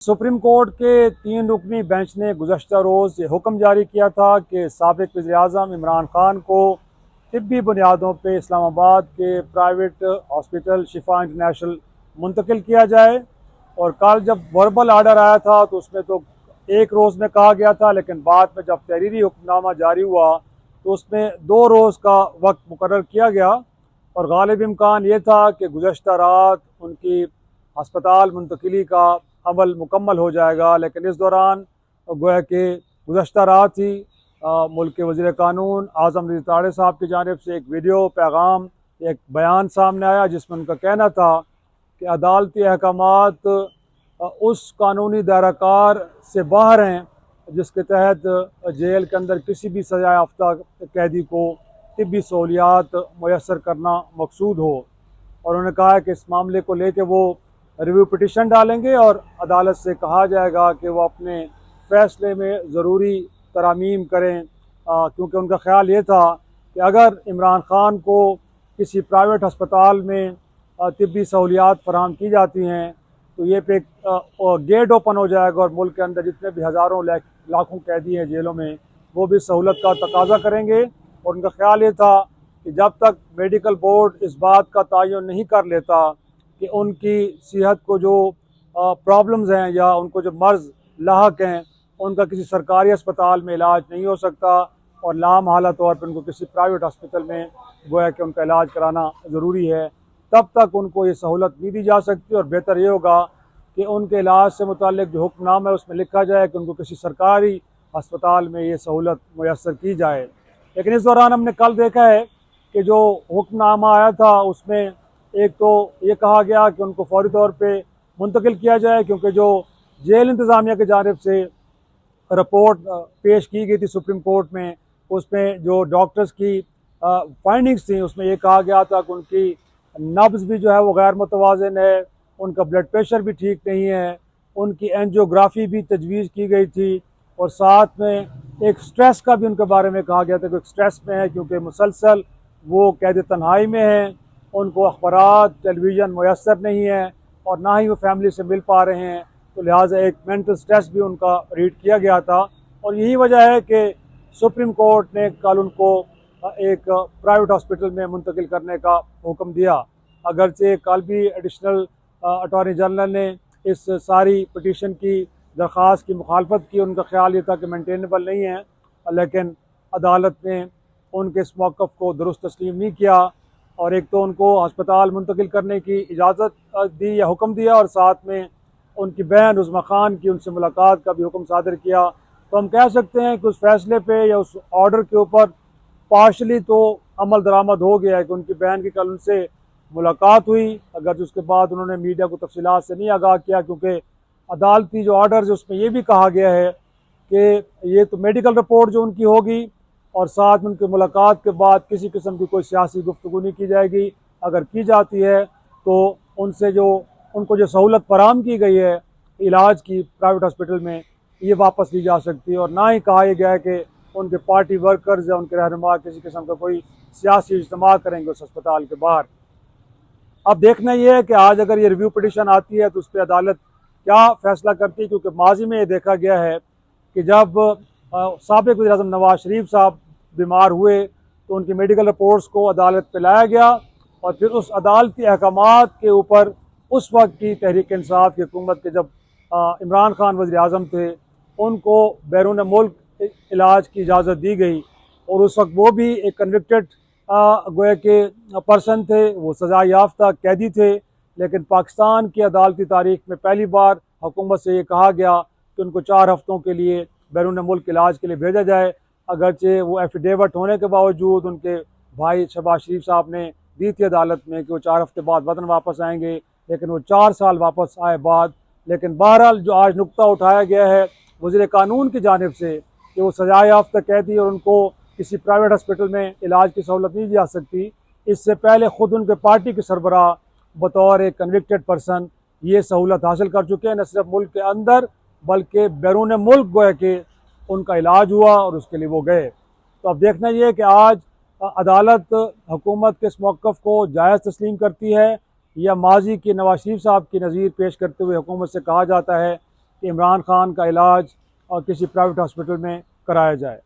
Supreme court के 3 रुकनी bench ने गुज़श्ता रोज़ ये हुक्म जारी किया था कि साबिक़ वज़ीर-ए-आज़म इमरान खान को तिब्बी बुनियादों पर इस्लामाबाद के प्राइवेट हॉस्पिटल शिफा इंटरनेशनल मुंतकिल किया जाए। और कल जब वर्बल आर्डर आया था तो उसमें तो 1 रोज़ में कहा गया था, लेकिन बाद में जब तहरीरी हुक्मनामा जारी हुआ तो उसमें 2 रोज़ का वक्त मुकर्रर किया गया। और गालिब इम्कान ये था कि गुज़श्ता रात उनकी अस्पताल मुंतकिली का अमल मुकम्मल हो जाएगा, लेकिन इस दौरान गोया कि गुज़श्ता रात ही मुल्क के वज़ीर कानून आज़म रज़ा तारड़ साहब की जानिब से एक वीडियो पैगाम, एक बयान सामने आया जिसमें उनका कहना था कि अदालती अहकामात उस कानूनी दायराकार से बाहर हैं जिसके तहत जेल के अंदर किसी भी सज़ा याफ्ता कैदी को तिब्बी सहूलियात मैसर करना मकसूद हो। और उन्होंने कहा है कि इस मामले को लेकर वो रिव्यू पिटिशन डालेंगे और अदालत से कहा जाएगा कि वो अपने फ़ैसले में ज़रूरी तरामीम करें, क्योंकि उनका ख्याल ये था कि अगर इमरान खान को किसी प्राइवेट अस्पताल में तिब्बी सहूलियात फराहम की जाती हैं तो ये पे गेट ओपन हो जाएगा और मुल्क के अंदर जितने भी हज़ारों लाखों कैदी हैं जेलों में वो भी सहूलत का तकाजा करेंगे। और उनका ख्याल ये था कि जब तक मेडिकल बोर्ड इस बात का तयन नहीं कर लेता कि उनकी सेहत को जो प्रॉब्लम्स हैं या उनको जो मर्ज़ लाहक हैं उनका किसी सरकारी अस्पताल में इलाज नहीं हो सकता और लामहला तौर पर उनको किसी प्राइवेट हॉस्पिटल में गोया कि उनका इलाज कराना ज़रूरी है, तब तक उनको ये सहूलत नहीं दी जा सकती। और बेहतर ये होगा कि उनके इलाज से मुताल्लिक जो हुक्मनामा है उसमें लिखा जाए कि उनको किसी सरकारी अस्पताल में ये सहूलत मैसर की जाए। लेकिन इस दौरान हमने कल देखा है कि जो हुक्मनामा आया था उसमें एक तो ये कहा गया कि उनको फौरी तौर पे मुंतकिल किया जाए, क्योंकि जो जेल इंतज़ामिया की जानिब से रिपोर्ट पेश की गई थी सुप्रीम कोर्ट में, उसमें जो डॉक्टर्स की फाइंडिंग्स थी उसमें ये कहा गया था कि उनकी नब्ज़ भी जो है वो गैर मुतवाज़िन है, उनका ब्लड प्रेशर भी ठीक नहीं है, उनकी एंजियोग्राफी भी तजवीज़ की गई थी और साथ में एक स्ट्रेस का भी उनके बारे में कहा गया था कि स्ट्रेस में है क्योंकि मुसलसल वो कैद तन्हाई में हैं, उनको अखबारात टेलीविज़न मैसर नहीं है और ना ही वो फैमिली से मिल पा रहे हैं, तो लिहाजा एक मेंटल स्ट्रेस भी उनका रीड किया गया था। और यही वजह है कि सुप्रीम कोर्ट ने कल उनको एक प्राइवेट हॉस्पिटल में मुंतकिल करने का हुक्म दिया। अगरचे कल भी एडिशनल अटॉर्नी जनरल ने इस सारी पटिशन की दरख्वास्त की मुखालफत की, उनका ख्याल ये था कि मेंटेनेबल नहीं है, लेकिन अदालत ने उनके इस मौक़िफ़ को दुरुस्त तस्लीम नहीं किया और एक तो उनको अस्पताल मुंतकिल करने की इजाज़त दी या हुक्म दिया और साथ में उनकी बहन उज़्मा खान की उनसे मुलाकात का भी हुक्म सादर किया। तो हम कह सकते हैं कि उस फैसले पे या उस ऑर्डर के ऊपर पार्शली तो अमल दरामद हो गया है कि उनकी बहन की कल उनसे मुलाकात हुई, अगर उसके बाद उन्होंने मीडिया को तफसीलात से नहीं आगाह किया, क्योंकि अदालती जो ऑर्डर है उसमें यह भी कहा गया है कि ये तो मेडिकल रिपोर्ट जो उनकी होगी और साथ में उनकी मुलाकात के बाद किसी किस्म की कोई सियासी गुफ्तगू नहीं की जाएगी। अगर की जाती है तो उनसे जो उनको जो सहूलत फराहम की गई है इलाज की प्राइवेट हॉस्पिटल में, ये वापस ली जा सकती है। और ना ही कहा यह गया है कि उनके पार्टी वर्कर्स या उनके रहनुमा किसी किस्म का कोई सियासी इज्तिमा करेंगे उस अस्पताल के बाहर। अब देखना यह है कि आज अगर ये रिव्यू पिटिशन आती है तो उस पर अदालत क्या फ़ैसला करती है, क्योंकि माजी में ये देखा गया है कि जब साबिक़ वज़ीर-ए-आज़म नवाज शरीफ साहब बीमार हुए तो उनकी मेडिकल रिपोर्ट्स को अदालत पे लाया गया और फिर उस अदालती अहकामात के ऊपर उस वक्त की तहरीक इंसाफ की हुकूमत के जब इमरान खान वज़ीर-ए-आज़म थे उनको बैरून मुल्क इलाज की इजाज़त दी गई और उस वक्त वो भी एक कन्विक्टेड गोया के पर्सन थे, वो सज़ा याफ्ता कैदी थे, लेकिन पाकिस्तान की अदालती तारीख में पहली बार हुकूमत से ये कहा गया कि उनको 4 हफ़्तों के लिए बैरून मुल्क इलाज के लिए भेजा जाए। अगरचे वो एफिडेविट होने के बावजूद उनके भाई शहबाज शरीफ साहब ने दी थी अदालत में कि वो 4 हफ़्ते बाद वतन वापस आएंगे, लेकिन वो 4 साल वापस आए बाद। लेकिन बहरहाल जो आज नुक्ता उठाया गया है वज़ीर कानून की जानिब से कि वो सज़ा याफ्ता कैदी और उनको किसी प्राइवेट हॉस्पिटल में इलाज की सहूलत नहीं दी जा सकती, इससे पहले ख़ुद उनके पार्टी के सरबराह बतौर एक कन्विक्टेड पर्सन ये सहूलत हासिल कर चुके हैं, न सिर्फ मुल्क के अंदर बल्कि बैरून मुल्क गोया कि उनका इलाज हुआ और उसके लिए वो गए। तो अब देखना ये है कि आज अदालत हुकूमत के इस मौक़िफ़ को जायज़ तस्लीम करती है या माजी की नवाज शरीफ साहब की नज़ीर पेश करते हुए हुकूमत से कहा जाता है कि इमरान खान का इलाज और किसी प्राइवेट हॉस्पिटल में कराया जाए।